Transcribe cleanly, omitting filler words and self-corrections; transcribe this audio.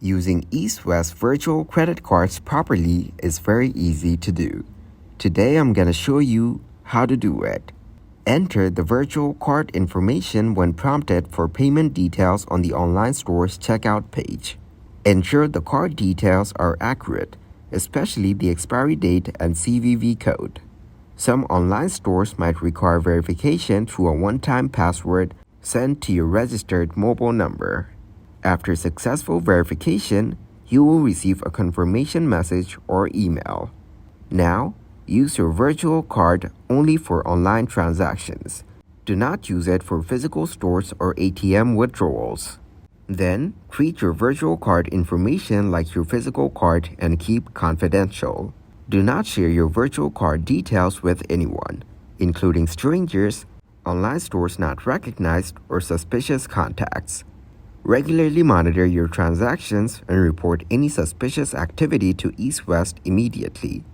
Using EastWest Virtual Credit Cards properly is very easy to do. Today I'm going to show you how to do it. Enter the virtual card information when prompted for payment details on the online store's checkout page. Ensure the card details are accurate, especially the expiry date and CVV code. Some online stores might require verification through a one-time password sent to your registered mobile number. After successful verification, you will receive a confirmation message or email. Now, use your virtual card only for online transactions. Do not use it for physical stores or ATM withdrawals. Then, treat your virtual card information like your physical card and keep confidential. Do not share your virtual card details with anyone, including strangers, online stores not recognized, or suspicious contacts. Regularly monitor your transactions and report any suspicious activity to EastWest immediately.